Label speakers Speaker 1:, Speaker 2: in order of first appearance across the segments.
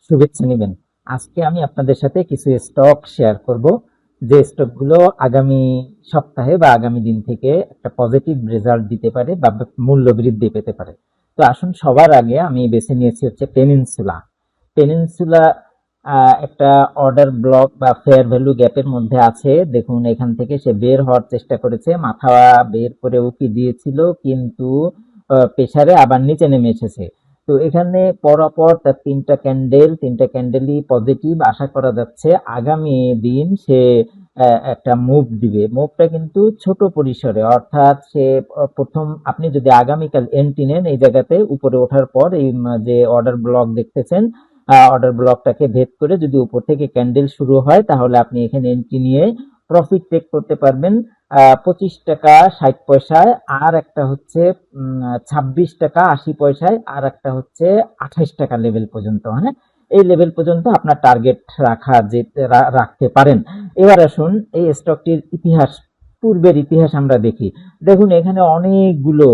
Speaker 1: শুভেচ্ছা নেবেন। আজকে আমি আপনাদের সাথে কিছু স্টক শেয়ার করব, যে স্টকগুলো আগামী সপ্তাহে বা আগামী দিন থেকে একটা পজিটিভ রেজাল্ট দিতে পারে বা মূল্য বৃদ্ধি পেতে পারে। তো আসুন, সবার আগে আমি বেছে নিয়েছি হচ্ছে পেনিনসুলা। পেনিনসুলা একটা অর্ডার ব্লক বা ফেয়ার ভ্যালু গ্যাপের মধ্যে আছে। দেখুন, এখান থেকে সে বের হওয়ার চেষ্টা করেছে, মাথা বের করে উকি দিয়েছিল, কিন্তু প্রেসারে আবার নিচে নেমে এসেছে। তো এখানে পরপর তার তিনটা ক্যান্ডেলই পজিটিভ। আশা করা যাচ্ছে আগামী দিন সে একটা মুভ দিবে। মুভটা কিন্তু ছোট পরিসরে, অর্থাৎ সে প্রথম, আপনি যদি আগামীকাল এন্ট্রি নেন এই জায়গাতে উপরে ওঠার পর, এই যে অর্ডার ব্লক দেখতেছেন, অর্ডার ব্লকটাকে ভেদ করে যদি উপর থেকে ক্যান্ডেল শুরু হয়, তাহলে আপনি এখানে এন্ট্রি নিয়ে প্রফিট টেক করতে পারবেন 25 টাকা 60 পয়সায়, আর একটা হচ্ছে 26 টাকা 80 পয়সায়, আর একটা হচ্ছে 28 টাকা লেভেল পর্যন্ত। হ্যাঁ, এই লেভেল পর্যন্ত আপনার টার্গেট রাখতে পারেন। এবার আসুন এই স্টকটির ইতিহাস, পূর্বের ইতিহাস আমরা দেখি। দেখুন, এখানে অনেকগুলো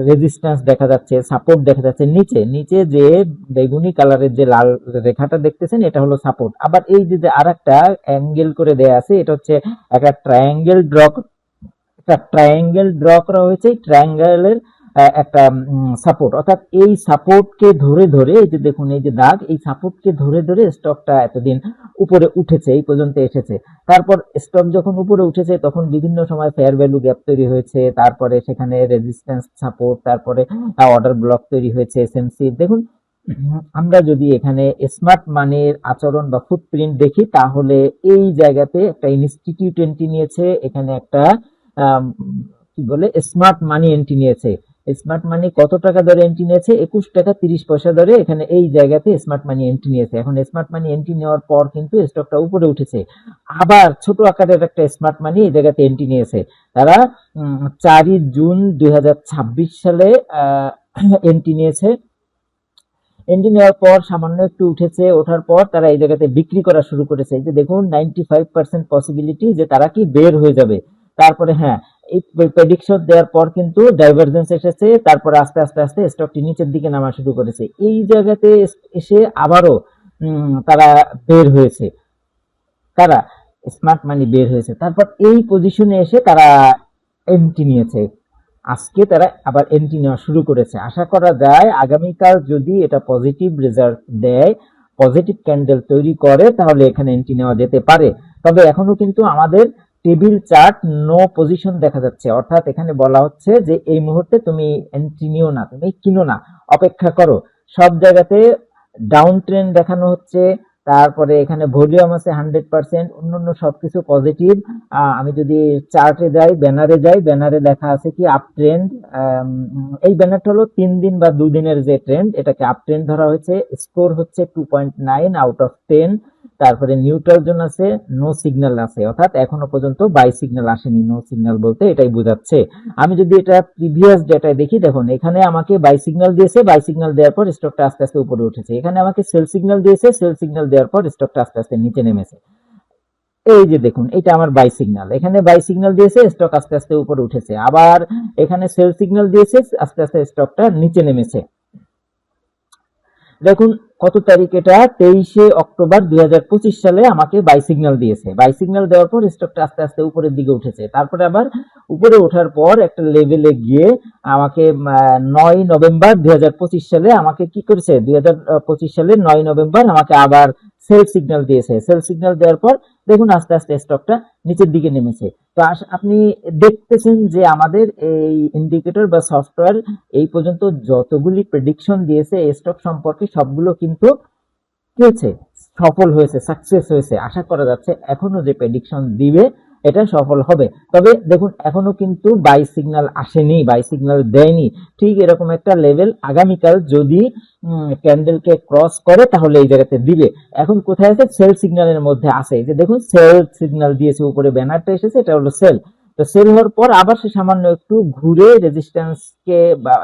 Speaker 1: রেজিস্ট্যান্স দেখা যাচ্ছে, সাপোর্ট দেখা যাচ্ছে। নিচে নিচে যে বেগুনি কালারের যে লাল রেখাটা দেখতেছেন, এটা হলো সাপোর্ট। আবার এই যে আরেকটা অ্যাঙ্গেল করে দেয়া আছে, এটা হচ্ছে একটা ট্রায়াঙ্গেল ড্র করা হয়েছে। এই ট্রায়াঙ্গেলের একটা সাপোর্ট, অর্থাৎ এই সাপোর্টকে ধরে ধরে, এই যে দেখুন এই যে দাগ, এই সাপোর্টকে ধরে ধরে স্টকটা এতদিন উপরে উঠেছে, এই পর্যন্ত এসেছে। তারপর স্টক যখন উপরে উঠেছে, তখন বিভিন্ন সময় ফেয়ার ভ্যালু গ্যাপ তৈরি হয়েছে, তারপরে সেখানে রেজিস্ট্যান্স সাপোর্ট, তারপরে অর্ডার ব্লক তৈরি হয়েছে, এসএমসি। দেখুন, আমরা যদি এখানে স্মার্ট মানির আচরণ বা ফুটপ্রিন্ট দেখি, তাহলে এই জায়গাতে একটা ইনস্টিটিউট এন্ট্রি নিয়েছে, এখানে একটা কি বলে স্মার্ট মানি এন্ট্রি নিয়েছে। স্মার্ট মানি কত টাকা ধরে এন্ট্রি নিয়েছে? 21 টাকা 30 পয়সা ধরে এখানে এই জায়গাতে স্মার্ট মানি এন্ট্রি নিয়েছে। এখন স্মার্ট মানি এন্ট্রি নেওয়ার পর কিন্তু স্টকটা উপরে উঠেছে। আবার ছোট আকারের একটা স্মার্ট মানি এই জায়গাতে এন্ট্রি নিয়েছে। তারা 4ই জুন 2026 সালে এন্ট্রি নিয়েছে। এন্ট্রি নেওয়ার পর সামান্য একটু উঠেছে, ওঠার পর তারা এই জায়গাতে বিক্রি করা শুরু করেছে। এই যে দেখুন, 95% পসিবিলিটি যে তারা কি বের হয়ে যাবে। তারপরে হ্যাঁ, এই প্রেডিকশন দেওয়ার পর কিন্তু ডাইভারজেন্স এসেছে, তারপরে আস্তে আস্তে আস্তে স্টকটি নিচের দিকে নামা শুরু করেছে। এই জায়গাতে এসে আবারও তারা বের হয়েছে, তারা স্মার্ট মানি বের হয়েছে। তারপর এই পজিশনে এসে তারা এন্ট্রি নিয়েছে। আজকে তারা আবার এন্ট্রি নেওয়া শুরু করেছে। আশা করা যায় আগামীকাল যদি এটা পজিটিভ রেজাল্ট দেয়, পজিটিভ ক্যান্ডেল তৈরি করে, তাহলে এখানে এন্ট্রি নেওয়া যেতে পারে। তবে এখনো কিন্তু আমাদের টেবিল চার্ট নো পজিশন দেখা যাচ্ছে, অর্থাৎ এখানে বলা হচ্ছে যে এই মুহূর্তে তুমি এন্ট্রি নিও না, তুমি কিনো না, অপেক্ষা করো। সব জায়গাতে ডাউন ট্রেন্ড দেখানো হচ্ছে। তারপরে এখানে ভলিউম আছে 100%, অন্যান্য সবকিছু পজিটিভ। আমি যদি চার্টে যাই, ব্যানারে যাই, ব্যানারে লেখা আছে কি আপ ট্রেন্ড। এই ব্যানারটা হলো 3 দিন বা 2 দিনের যে ট্রেন্ড, এটাকে আপ ট্রেন্ড ধরা হয়েছে। স্কোর হচ্ছে 2.9 আউট অফ 10। তারপরে নিউট্রাল জোন আছে, নো সিগন্যাল আছে, অর্থাৎ এখনো পর্যন্ত বাই সিগন্যাল আসেনি। নো সিগন্যাল বলতে এটাই বোঝাচ্ছে। আমি যদি এটা প্রিভিয়াস ডেটায় দেখি, দেখুন এখানে আমাকে বাই সিগন্যাল দিয়েছে, বাই সিগন্যাল দেওয়ার পর স্টকটা আস্তে আস্তে উপরে উঠেছে। এখানে আমাকে সেল সিগন্যাল দিয়েছে, সেল সিগন্যাল দেওয়ার পর স্টকটা আস্তে আস্তে নিচে নেমেছে। এই যে দেখুন, এটা আমার বাই সিগন্যাল, এখানে বাই সিগন্যাল দিয়েছে, স্টক আস্তে আস্তে উপরে উঠেছে। আবার এখানে সেল সিগন্যাল দিয়েছে, আস্তে আস্তে স্টকটা নিচে নেমেছে। দেখুন কত তারিখ, এটা 23 অক্টোবর 2025 সালে আমাকে বাই সিগন্যাল দিয়েছে। বাই সিগন্যাল দেওয়ার পর স্টকটা আস্তে আস্তে উপরের দিকে উঠেছে। তারপরে আবার উপরে ওঠার পর একটা লেভেলে গিয়ে আমাকে 9 নভেম্বর 2025 সালে আমাকে কি করেছে, 2025 সালে 9 নভেম্বর আমাকে আবার সেল সিগন্যাল দিয়েছে। সেল সিগন্যাল দেওয়ার পর দেখুন আস্তে আস্তে স্টকটা নিচের দিকে নেমেছে। তো আপনি দেখতেছেন যে আমাদের এই ইন্ডিকেটর বা সফটওয়্যার এই পর্যন্ত যতগুলি প্রেডিকশন দিয়েছে এই স্টক সম্পর্কে, সবগুলো কিন্তু কি হয়েছে, সফল হয়েছে, সাকসেস হয়েছে। আশা করা যাচ্ছে এখনো যে প্রেডিকশন দিবে এটা সফল হবে। তবে দেখুন এখনো কিন্তু বাই সিগন্যাল আসেনি, বাই সিগন্যাল দেয়নি। ঠিক এরকম একটা লেভেল আগামীকাল যদি ক্যান্ডেলকে ক্রস করে, তাহলে এই জায়গাতে দিবে। এখন কোথায় আছে, সেল সিগন্যালের মধ্যে আছে। যে দেখুন সেল সিগন্যাল দিয়েছে, উপরে ব্যানারটা এসেছে, এটা হলো সেল। তো সেল হওয়ার পর আবার সে সামান্য একটু ঘুরে রেজিস্ট্যান্সকে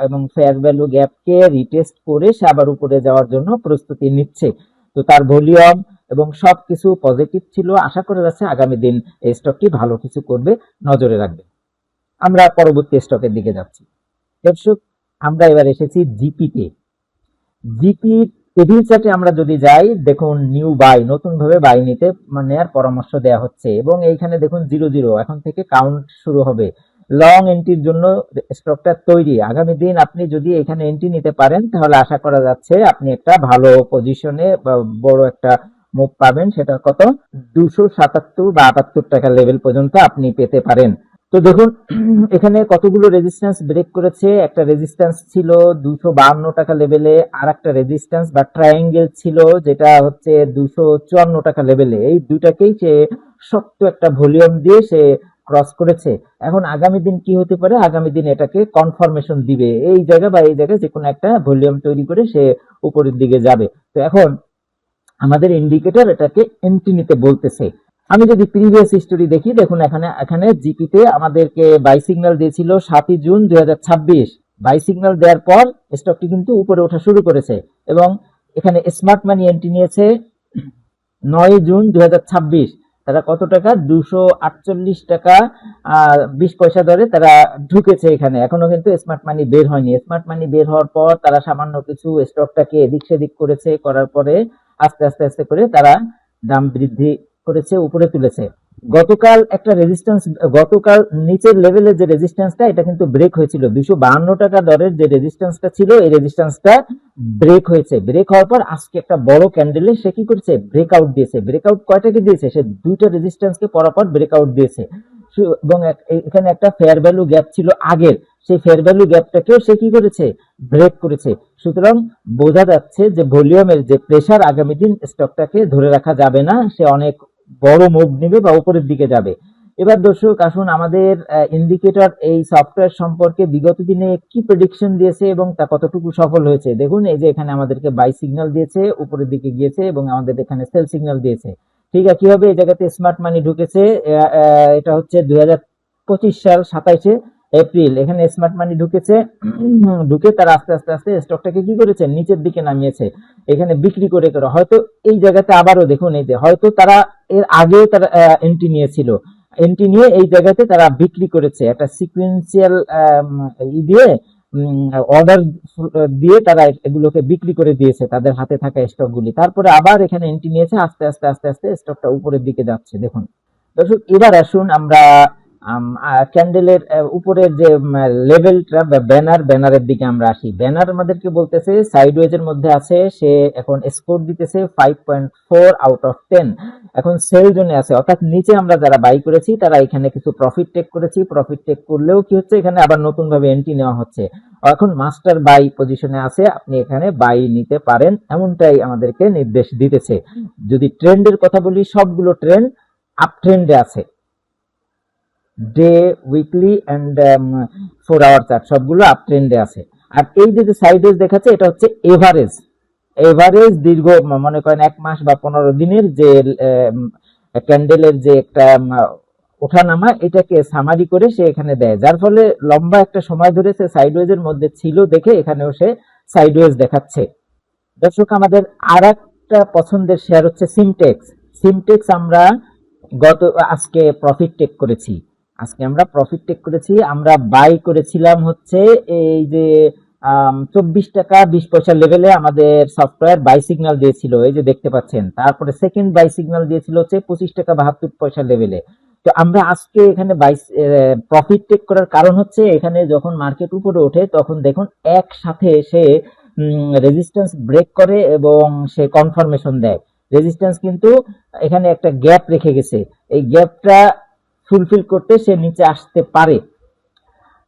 Speaker 1: এবং ফেয়ার ভ্যালু গ্যাপকে রিটেস্ট করে সে আবার উপরে যাওয়ার জন্য প্রস্তুতি নিচ্ছে। তো তার ভলিউম এবং সবকিছু পজিটিভ ছিল। আশা করা যাচ্ছে আগামী দিন এই স্টকটি ভালো কিছু করবে, নজরে রাখবে। আমরা পরবর্তী স্টকের দিকে যাচ্ছি। দর্শক, আমরা এবার এসেছি জিপিতে। জিপির টেবিল চার্টে আমরা যদি যাই, দেখুন নিউ বাই, নতুন ভাবে বাই নিতে নেওয়ার পরামর্শ দেওয়া হচ্ছে এবং এইখানে দেখুন 00 এখন থেকে কাউন্ট শুরু হবে। লং এন্ট্রির জন্য স্টকটা তৈরি। আগামী দিন আপনি যদি এখানে এন্ট্রি নিতে পারেন তাহলে আশা করা যাচ্ছে আপনি একটা ভালো পজিশনে বা বড় একটা মুভ পাবেন। সেটা কত, 277 বা 78 টাকা লেভেল পর্যন্ত আপনি পেতে পারেন। তো দেখুন এখানে কতগুলো রেজিস্ট্যান্স ব্রেক করেছে। একটা রেজিস্ট্যান্স ছিল 252 টাকা লেভেলে, আর একটা রেজিস্ট্যান্স বা ট্রায়াঙ্গেল ছিল যেটা হচ্ছে 254 টাকা লেভেলে। এই দুটাকেই সে শক্ত একটা ভলিউম দিয়ে সে ক্রস করেছে। এখন আগামী দিন কি হতে পারে, আগামী দিন এটাকে কনফার্মেশন দিবে, এই জায়গা বা এই জায়গায় যে কোনো একটা ভলিউম তৈরি করে সে উপরের দিকে যাবে। তো এখন আমাদের ইন্ডিকেটর এটাকে এন্ট্রি নিতে বলতেছে। আমি যদি প্রিভিয়াস হিস্টোরি দেখি, দেখুন এখানে এখানে জিপিতে আমাদেরকে বাই সিগন্যাল দিয়েছিল 7 জুন 2026। বাই সিগন্যাল দেওয়ার পর স্টকটি কিন্তু উপরে ওঠা শুরু করেছে এবং এখানে স্মার্ট মানি এন্ট্রি নিয়েছে 9 জুন 2026। তারা কত টাকা, 248 টাকা 20 পয়সা ধরে তারা ঢুকেছে এখানে। এখনো কিন্তু স্মার্ট মানি বের হয়নি। স্মার্ট মানি বের হওয়ার পর তারা সামান্য কিছু স্টকটাকে এদিক সেদিক করেছে, করার পরে আস্তে আস্তে আস্তে করে তারা দাম বৃদ্ধি করেছে, উপরে তুলেছে। গতকাল একটা রেজিস্ট্যান্স, গতকাল নিচের লেভেলে যে রেজিস্ট্যান্সটা, এটা কিন্তু ব্রেক হয়েছিল। 252 টাকা দরের যে রেজিস্ট্যান্সটা ছিল, এই রেজিস্ট্যান্সটা ব্রেক হয়েছে। ব্রেক হওয়ার পর আজকে একটা বড় ক্যান্ডেলে সে কি করেছে, ব্রেকআউট দিয়েছে। ব্রেকআউট কয়টাকে দিয়েছে, সে দুইটা রেজিস্ট্যান্সকে পরপর ব্রেকআউট দিয়েছে এবং এখানে একটা ফেয়ার ভ্যালু গ্যাপ ছিল আগের, সেই ফেয়ার ভ্যালু গ্যাপটাকেও সে কি করেছে, ব্রেক করেছে। সুতরাং বোঝা যাচ্ছে যে ভলিউমের যে প্রেসার, আগামী দিন স্টকটাকে ধরে রাখা যাবে না, সে অনেক বড় মুভ নেবে বা উপরের দিকে যাবে। এবার দর্শক আসুন আমাদের ইন্ডিকেটর এই সফটওয়্যার সম্পর্কে বিগত দিনে কি প্রেডিকশন দিয়েছে এবং তা কতটুকু সফল হয়েছে। দেখুন এই যে এখানে আমাদেরকে বাই সিগন্যাল দিয়েছে, উপরের দিকে গিয়েছে এবং আমাদের এখানে সেল সিগন্যাল দিয়েছে। ঠিক আছে, কিভাবে এই জায়গাতে স্মার্ট মানি ঢুকেছে, এটা হচ্ছে 2025 সাল 27শে এপ্রিল। এখানে স্মার্ট মানি ঢুকেছে, ঢুকে তারা আস্তে আস্তে আস্তে স্টকটাকে কি করেছে, নিচের দিকে নামিয়েছে। এখানে বিক্রি করে করে হয়তো এই জায়গাতে আবারও দেখুন, এই যে হয়তো তারা এর আগেও তারা এন্ট্রি নিয়েছিল, এন্ট্রি নিয়ে এই জায়গাতে তারা বিক্রি করেছে একটা সিকুয়েন্সিয়াল দিয়ে, অর্ডার দিয়ে তারা এগুলোকে বিক্রি করে দিয়েছে তাদের হাতে থাকা স্টকগুলি। তারপরে আবার এখানে এন্ট্রি নিয়েছে, আস্তে আস্তে আস্তে আস্তে স্টকটা উপরের দিকে যাচ্ছে। দেখুন দর্শক, এবার আসুন আমরা ক্যান্ডেলের উপরের যে লেভেলটা বা ব্যানারের দিকে আমরা আসি। ব্যানার আমাদেরকে বলতেছে সাইডওয়েজ এর মধ্যে আছে, সে এখন স্কোর দিতেছে 5.4 আউট অফ 10। এখন সেল জোনে আছে, অর্থাৎ নিচে আমরা যারা বাই করেছি তারা এখানে কিছু প্রফিট টেক করেছি। প্রফিট টেক করলেও কি হচ্ছে, এখানে আবার নতুন ভাবে এন্ট্রি নেওয়া হচ্ছে। এখন মাস্টার বাই পজিশনে আছে, আপনি এখানে বাই নিতে পারেন, এমনটাই আমাদেরকে নির্দেশ দিতেছে। যদি ট্রেন্ডের কথা বলি, সবগুলো ট্রেন্ড আপ ট্রেন্ডে আছে। Day, weekly and 4 hour chart সবগুলো আপ ট্রেন্ডে আছে। আর এই যে সাইডওয়েজ দেখাচ্ছে, এটা হচ্ছে এভারেজ। এভারেজ দীর্ঘ মনে করেন 1 মাস বা 15 দিনের যে ক্যান্ডেলের যে একটা ওঠানামা, এটাকে সামারি করে সে এখানে দেয়, যার ফলে লম্বা একটা সময় ধরে সে সাইডওয়েজ এর মধ্যে ছিল দেখে এখানেও সে সাইডওয়েজ দেখাচ্ছে। দর্শক আমাদের আর একটা পছন্দের শেয়ার হচ্ছে সিমটেক্স। সিমটেক্স আমরা আজকে প্রফিট টেক করেছি। আজকে আমরা প্রফিট টেক করেছি, আমরা বাই করেছিলাম হচ্ছে এই যে 24 টাকা 20 পয়সা লেভেলে আমাদের সফটওয়্যার বাই সিগন্যাল দিয়েছিল, এই যে দেখতে পাচ্ছেন। তারপরে সেকেন্ড বাই সিগন্যাল দিয়েছিল হচ্ছে 25 টাকা 72 পয়সা লেভেলে। তো আমরা আজকে এখানে প্রফিট টেক করার কারণ হচ্ছে, এখানে যখন মার্কেট উপরে ওঠে তখন দেখুন একসাথে সে রেজিস্ট্যান্স ব্রেক করে এবং সে কনফার্মেশন দেয়। রেজিস্ট্যান্স কিন্তু এখানে একটা গ্যাপ রেখে গেছে, এই গ্যাপটা ফুলফিল করতে সে নিচে আসতে পারে,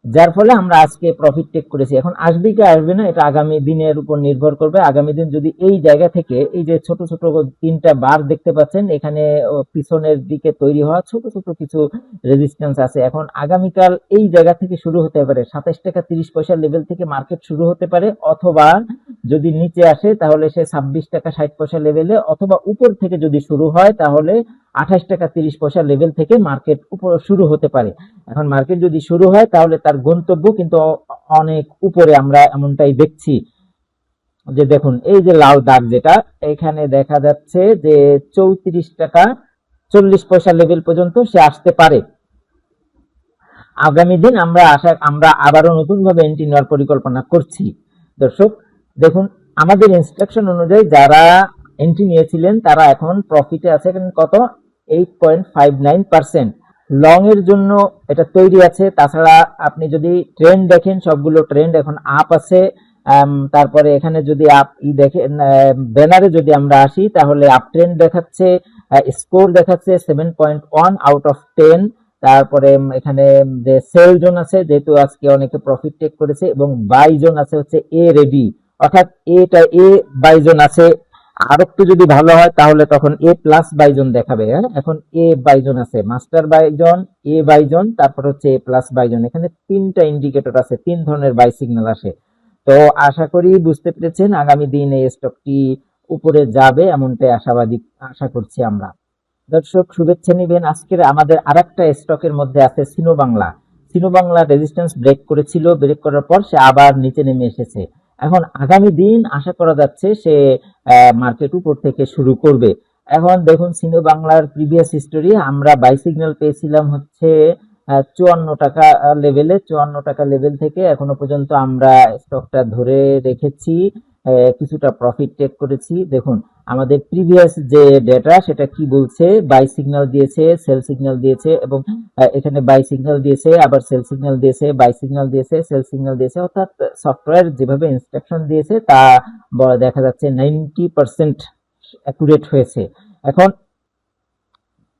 Speaker 1: যার ফলে আমরা আজকে প্রফিট টেক করেছি। এখন আসবে কি আসবে না, এটা আগামী দিনের উপর নির্ভর করবে। আগামী দিন যদি এই জায়গা থেকে, এই যে ছোট ছোট 3টা বার দেখতে পাচ্ছেন, এখানে পিছনের দিকে তৈরি হওয়া ছোট ছোট কিছু রেজিস্ট্যান্স আছে। এখন আগামীকাল এই জায়গা থেকে শুরু হতে পারে, 27 টাকা 30 পয়সা লেভেল থেকে মার্কেট শুরু হতে পারে, অথবা যদি নিচে আসে তাহলে সে 26 টাকা 60 পয়সা লেভেলে, অথবা উপর থেকে যদি শুরু হয় তাহলে 28 টাকা 30 পয়সা লেভেল থেকে মার্কেট উপরে শুরু হতে পারে। এখন মার্কেট যদি শুরু হয় তাহলে তার গন্তব্য কিন্তু অনেক উপরে, আমরা এমনটাই দেখছি। যে দেখুন এই যে লাল দাগ যেটা এখানে দেখা যাচ্ছে, যে 34 টাকা 40 পয়সা লেভেল পর্যন্ত সে আসতে পারে। আগামী দিন আমরা আবারও নতুন ভাবে এন্ট্রি নেওয়ার পরিকল্পনা করছি। দর্শক দেখুন আমাদের ইনস্ট্রাকশন অনুযায়ী যারা এন্ট্রি নিয়েছিলেন তারা এখন প্রফিটে আছে কত 8.59%। লং এর জন্য এটা তৈরি আছে। তাছাড়া আপনি যদি ট্রেন্ড দেখেন সবগুলো ট্রেন্ড এখন আপ আছে। তারপরে এখানে যদি আপ দেখেন ব্যানারে যদি আমরা আসি তাহলে আপ ট্রেন্ড দেখাচ্ছে, স্কোর দেখাচ্ছে 7.1 আউট অফ 10। তারপরে এখানে যে সেল জোন আছে, যেহেতু আজকে অনেকে প্রফিট টেক করেছে, এবং বাই জোন আছে হচ্ছে এ রেডি, অর্থাৎ এটা এ বাই জোন আছে। আর একটু যদি ভালো হয় তাহলে তখন এ প্লাস বাইজন দেখাবে। হ্যাঁ, এখন এ বাইজন আছে, মাস্টার বাইজন, এ বাইজন, তারপর হচ্ছে এ প্লাস বাইজন। এখানে তিনটা ইন্ডিকেটর আছে, তিন ধরনের বাই সিগন্যাল আসে। তো আশা করি বুঝতে পেরেছেন, আগামী দিন এই স্টকটি উপরে যাবে এমনটাই আশাবাদী, আশা করছি আমরা। দর্শক শুভেচ্ছা নিবেন। আজকের আমাদের আরেকটা স্টকের মধ্যে আছে সিনো বাংলা। সিনো বাংলা রেজিস্ট্যান্স ব্রেক করেছিল, ব্রেক করার পর সে আবার নিচে নেমে এসেছে। এখন আগামী দিন আশা করা যাচ্ছে সে মার্কেট উপর থেকে শুরু করবে। এখন দেখুন সিনো বাংলার প্রিভিয়াস হিস্টোরি, আমরা বাই সিগন্যাল পেয়েছিলাম হচ্ছে 54 টাকা লেভেলে। 54 টাকা লেভেল থেকে এখনো পর্যন্ত আমরা স্টকটা ধরে রেখেছি, কিছুটা প্রফিট টেক করেছি। দেখুন আমাদের প্রিভিয়াস যে ডেটা সেটা কি বলছে, বাই সিগন্যাল দিয়েছে, সেল সিগন্যাল দিয়েছে, এবং এখানে বাই সিগন্যাল দিয়েছে, আবার সেল সিগন্যাল দিয়েছে, বাই সিগন্যাল দিয়েছে, সেল সিগন্যাল দিয়েছে, অর্থাৎ সফটওয়্যার যেভাবে ইনস্ট্রাকশন দিয়েছে তা দেখা যাচ্ছে 90% অ্যাকুরেট হয়েছে। এখন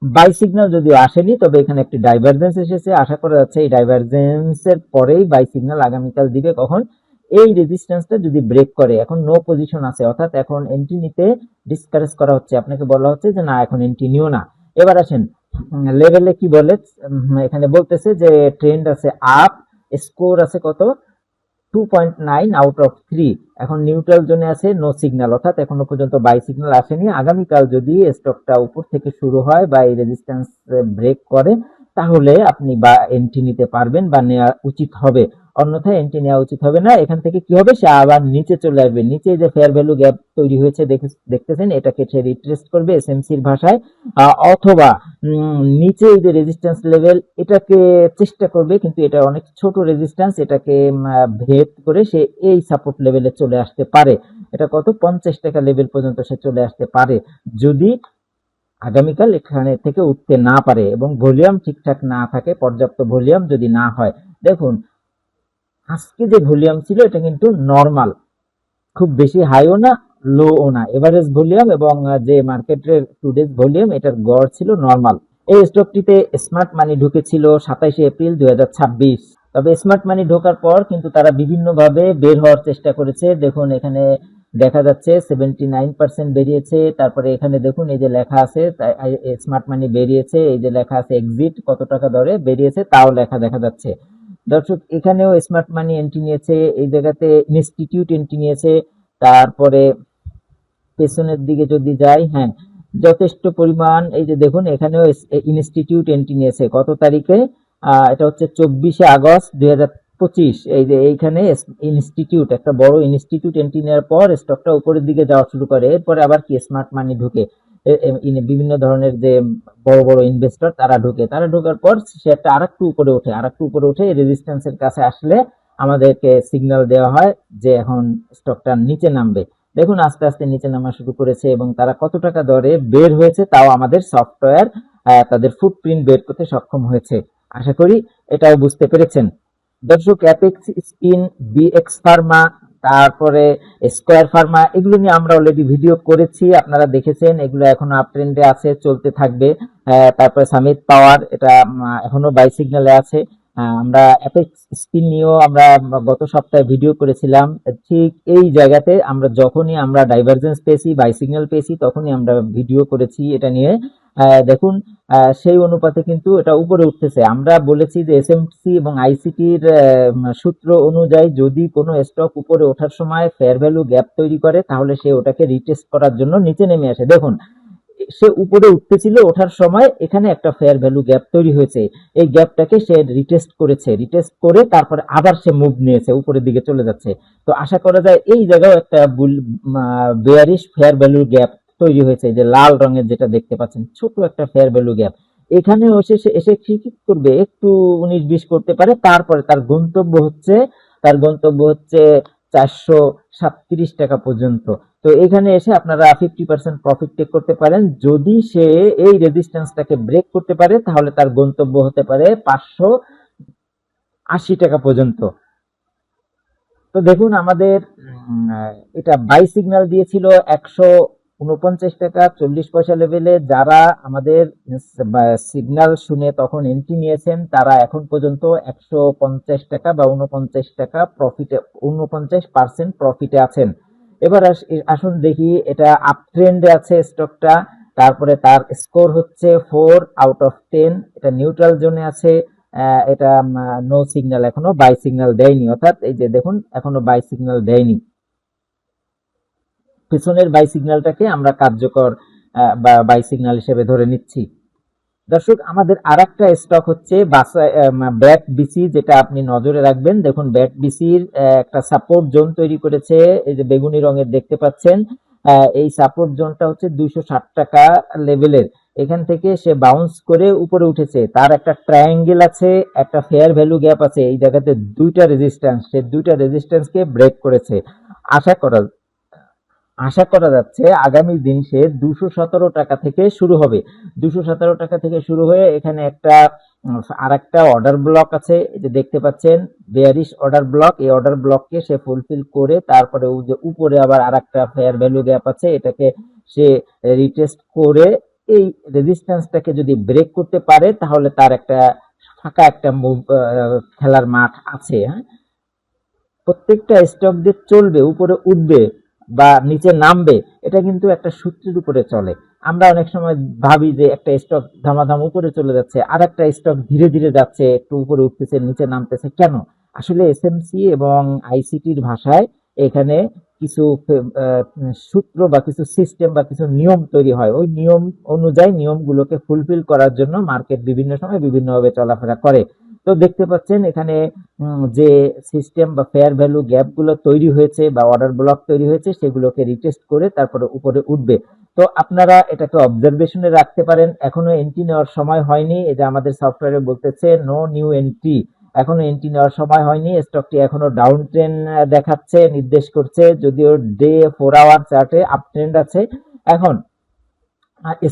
Speaker 1: বাই সিগন্যাল যদিও আসেনি, তবে এখানে একটি ডাইভারজেন্স এসেছে। আশা করা যাচ্ছে এই ডাইভারজেন্সের পরেই বাই সিগন্যাল আগামীকাল দিবে। কখন? এই রেজিস্ট্যান্সটা যদি ব্রেক করে। এখন নো পজিশন আছে, অর্থাৎ এখন এন্ট্রি নিতে ডিসকারেজ করা হচ্ছে, আপনাকে বলা হচ্ছে যে না এখন এন্ট্রি নিও না। এবার আসেন লেভেলে কি বলে, এখানে বলতেছে যে ট্রেন্ড আছে আপ, স্কোর আছে কত 2.9 আউট অফ 3। এখন নিউট্রাল জোনে আছে, নো সিগন্যাল, অর্থাৎ এখনো পর্যন্ত বাই সিগন্যাল আসেনি। আগামীকাল যদি স্টকটা উপর থেকে শুরু হয় বা এই রেজিস্ট্যান্স ব্রেক করে তাহলে আপনি বা এন্ট্রি নিতে পারবেন বা নেওয়া উচিত হবে, অন্যথায় এন্ট্রি নেওয়া উচিত হবে না। এখান থেকে কি হবে, সে আবার নিচে চলে আসবে। নিচে যে ফেয়ার ভ্যালু গ্যাপ তৈরি হয়েছে দেখতেছেন, এটাকে সে রিট্রেস করবে এসএমসির ভাষায়, অথবা নিচে এই যে রেজিস্ট্যান্স লেভেল এটাকে চেষ্টা করবে, কিন্তু এটা অনেক ছোট রেজিস্ট্যান্স, এটাকে ভেদ করে সে এই সাপোর্ট লেভেলে চলে আসতে পারে। এটা কত 50 টাকা লেভেল পর্যন্ত সে চলে আসতে পারে, যদি আগামীকাল এখানে থেকে উঠতে না পারে এবং ভলিউম ঠিকঠাক না থাকে, পর্যাপ্ত ভলিউম যদি না হয়। দেখুন আজকে যে ভলিউম ছিল এটা কিন্তু নর্মাল, খুব বেশি হাইও না লোও না, এভারেজ ভলিউম, এবং যে মার্কেটের টুডেজ ভলিউম এটার গড় ছিল নর্মাল। এই স্টকটিতে স্মার্ট মানি ঢুকেছিল 27 এপ্রিল 2026। তবে স্মার্ট মানি ঢোকার পর কিন্তু তারা বিভিন্নভাবে বের হওয়ার চেষ্টা করেছে। দেখুন এখানে দেখা যাচ্ছে 79% বেরিয়েছে। তারপরে এখানে দেখুন এই যে লেখা আছে স্মার্ট মানি বেরিয়েছে, এই যে লেখা আছে এক্সিট কত টাকা দরে বেরিয়েছে তাও লেখা দেখা যাচ্ছে। দর্শক এখানেও স্মার্ট মানি এন্ট্রি নিয়েছে, এই জায়গাতে ইনস্টিটিউট এন্ট্রি নিয়েছে। তারপরে পেছনের দিকে যদি যাই, হ্যাঁ যথেষ্ট পরিমাণ, এই যে দেখুন এখানেও ইনস্টিটিউট এন্ট্রি নিয়েছে কত তারিখে, এটা হচ্ছে 24 আগস্ট 2025। এই যে এইখানে ইনস্টিটিউট, একটা বড় ইনস্টিটিউট এন্ট্রি নেওয়ার পর স্টকটা উপরের দিকে যাওয়া শুরু করে। এরপরে আবার কি স্মার্ট মানি ঢুকে, বিভিন্ন ধরনের যে বড় বড় ইনভেস্টর তারা ঢুকে, তারা ঢোকার পর শেয়ারটা আরেকটু উপরে ওঠে, আরেকটু উপরে উঠে রেজিস্ট্যান্সের কাছে আসলে আমাদেরকে সিগন্যাল দেওয়া হয় যে এখন স্টকটা নিচে নামবে। দেখুন আস্তে আস্তে নিচে নামা শুরু করেছে, এবং তারা কত টাকা দরে বের হয়েছে তাও আমাদের সফটওয়্যার তাদের ফুটপ্রিন্ট বের করতে সক্ষম হয়েছে। আশা করি এটাও বুঝতে পেরেছেন। দর্শক অ্যাপেক্স স্পিন, বিএক্স ফার্মা, তারপরে স্কয়ার ফার্মা, এগুলো নিয়ে আমরা অলরেডি ভিডিও করেছি, আপনারা দেখেছেন। এগুলো এখনো আপ ট্রেন্ডে আছে, চলতে থাকবে। তারপরে সামিট পাওয়ার, এটা এখনো বাই সিগন্যালে আছে। আমরা অ্যাপেক্স স্পিন নিয়েও আমরা গত সপ্তাহে ভিডিও করেছিলাম। ঠিক এই জায়গাতে আমরা যখনই আমরা ডাইভারজেন্স পেয়েছি, বাই সিগন্যাল পেয়েছি, তখনই আমরা ভিডিও করেছি এটা নিয়ে। দেখুন সেই অনুপাতে কিন্তু এটা উপরে উঠতেছে। আমরা বলেছি যে এসএমসি এবং আইসিটির সূত্র অনুযায়ী যদি কোনো স্টক উপরে ওঠার সময় ফেয়ার ভ্যালু গ্যাপ তৈরি করে তাহলে সে ওটাকে রিটেস্ট করার জন্য নিচে নেমে আসে। দেখুন সে উপরে উঠতেছিল, ওঠার সময় এখানে একটা ফেয়ার ভ্যালু গ্যাপ তৈরি হয়েছে, এই গ্যাপটাকে সে রিটেস্ট করেছে, রিটেস্ট করে তারপরে আবার সে মুভ নিয়েছে, উপরের দিকে চলে যাচ্ছে। তো আশা করা যায় এই জায়গাও একটা বেয়ারিশ ফেয়ার ভ্যালু গ্যাপ তৈরি হয়েছে, যে লাল রঙের যেটা দেখতে পাচ্ছেন ছোট একটা ফেয়ার ভ্যালু গ্যাপ। এখানে এসে ঠিক করবে, একটু 19-20 করতে পারে, তারপরে তার গন্তব্য হচ্ছে 437 টাকা পর্যন্ত। তো এখানে এসে আপনারা 50% প্রফিট টেক করতে পারেন। যদি সে এই রেজিস্ট্যান্সটাকে ব্রেক করতে পারে তাহলে তার গন্তব্য হতে পারে 580 টাকা পর্যন্ত। তো দেখুন আমাদের এটা বাই সিগন্যাল দিয়েছিল 149 টাকা 40 পয়সা লেভেলে। যারা আমাদের সিগন্যাল শুনে তখন এন্ট্রি নিয়েছেন তারা এখন পর্যন্ত 150 টাকা বা 49 টাকা প্রফিটে, 49% প্রফিটে আছেন। এবার আসুন দেখি এটা আপ ট্রেন্ডে আছে স্টকটা। তারপরে তার স্কোর হচ্ছে 4/10। এটা নিউট্রাল জোনে আছে। এটা নো সিগন্যাল, এখনো বাই সিগন্যাল দেয়নি, অর্থাৎ এই যে দেখুন এখনো বাই সিগন্যাল দেয়নি। পিছনের বাই সিগন্যালটাকে আমরা কার্যকর বা বাই সিগন্যাল হিসেবে ধরে নিচ্ছি। দর্শক আমাদের আরেকটা স্টক হচ্ছে ব্যাট বিসি, যেটা আপনি নজরে রাখবেন। দেখুন ব্যাট বিসির একটা সাপোর্ট জোন তৈরি করেছে, এই যে বেগুনি রঙের দেখতে পাচ্ছেন। এই সাপোর্ট জোনটা হচ্ছে 260 টাকা লেভেলের। এখান থেকে সে বাউন্স করে উপরে উঠেছে। তার একটা ট্রায়াঙ্গেল আছে, একটা ফেয়ার ভ্যালু গ্যাপ আছে। এই জায়গাতে দুইটা রেজিস্ট্যান্স, সে দুইটা রেজিস্ট্যান্সকে ব্রেক করেছে। আশা করা যাচ্ছে আগামী দিন সে 217 টাকা থেকে শুরু হবে। 217 টাকা থেকে শুরু হয়ে এখানে একটা আরেকটা অর্ডার ব্লক আছে, এই যে দেখতে পাচ্ছেন বেয়ারিশ অর্ডার ব্লক। এই অর্ডার ব্লককে সে ফুলফিল করে তারপরে যে উপরে আবার আরেকটা ফেয়ার ভ্যালু গ্যাপ আছে, এটাকে সে রিটেস্ট করে এই রেজিস্ট্যান্সটাকে যদি ব্রেক করতে পারে তাহলে তার একটা ফাঁকা একটা খেলার মাঠ আছে। হ্যাঁ, প্রত্যেকটা স্টক যে চলবে, উপরে উঠবে বা নিচে নামবে, এটা কিন্তু একটা সূত্রের উপরে চলে। আমরা অনেক সময় ভাবি যে একটা স্টক ধামাধাম উপরে চলে যাচ্ছে, আর একটা স্টক ধীরে ধীরে যাচ্ছে, একটু উপরে উঠতেছে নিচে নামতেছে, কেন? আসলে এসএমসি এবং আইসিটির ভাষায় এখানে কিছু সূত্র বা কিছু সিস্টেম বা কিছু নিয়ম তৈরি হয়। ওই নিয়ম অনুযায়ী নিয়মগুলোকে ফুলফিল করার জন্য মার্কেট বিভিন্ন সময় বিভিন্নভাবে চলাফেরা করে। তো দেখতে পাচ্ছেন এখানে যে সিস্টেম বা ফেয়ার ভ্যালু গ্যাপ গুলো তৈরি হয়েছে বা অর্ডার ব্লক তৈরি হয়েছে, সেগুলোকে রিটেস্ট করে তারপরে উপরে উঠবে। তো আপনারা এটাকে অবজারভেশনে রাখতে পারেন। এখনো এন্ট্রি নেওয়ার সময় হয়নি, এই যে আমাদের সফটওয়্যারে বলতেছে নো নিউ এন্ট্রি, এখনো এন্ট্রি নেওয়ার সময় হয়নি। স্টকটি এখনো ডাউন ট্রেন্ড দেখাচ্ছে, নির্দেশ করছে, যদিও ডে 4 আওয়ার চার্টে আপ ট্রেন্ড আছে। এখন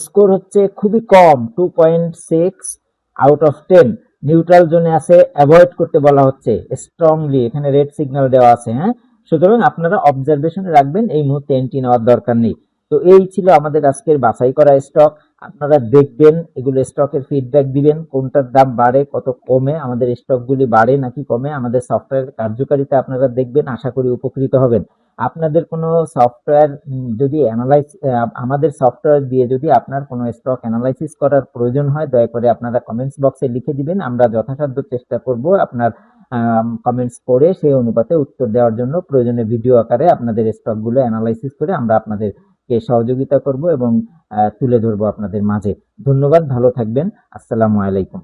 Speaker 1: স্কোর হচ্ছে খুবই কম, 2.6/10। নিউট্রাল জোনে আছে, অ্যাভয়েড করতে বলা হচ্ছে স্ট্রংলি, এখানে রেড সিগন্যাল দেওয়া আছে। হ্যাঁ, সুতরাং আপনারা অবজারভেশনে রাখবেন, এই মুহূর্তে এন্ট্রি নেওয়ার দরকার নেই। তো এই ছিল আমাদের আজকের বাছাই করা স্টক। আপনারা দেখবেন, এগুলো স্টকের ফিডব্যাক দিবেন, কোনটার দাম বাড়ে কত কমে, আমাদের স্টকগুলি বাড়ে নাকি কমে, আমাদের সফটওয়্যার কার্যকারিতা আপনারা দেখবেন, আশা করি উপকৃত হবেন। আপনাদের কোনো সফটওয়্যার যদি আমাদের সফটওয়্যার দিয়ে যদি আপনার কোনো স্টক অ্যানালাইসিস করার প্রয়োজন হয়, দয়া করে আপনারা কমেন্টস বক্সে লিখে দিবেন। আমরা যথাসাধ্য চেষ্টা করব আপনার কমেন্টস পড়ে সেই অনুপাতে উত্তর দেওয়ার জন্য। প্রয়োজনে ভিডিও আকারে আপনাদের স্টকগুলো অ্যানালাইসিস করে আমরা আপনাদেরকে সহযোগিতা করব এবং তুলে ধরবো আপনাদের মাঝে। ধন্যবাদ, ভালো থাকবেন। আসসালামু আলাইকুম।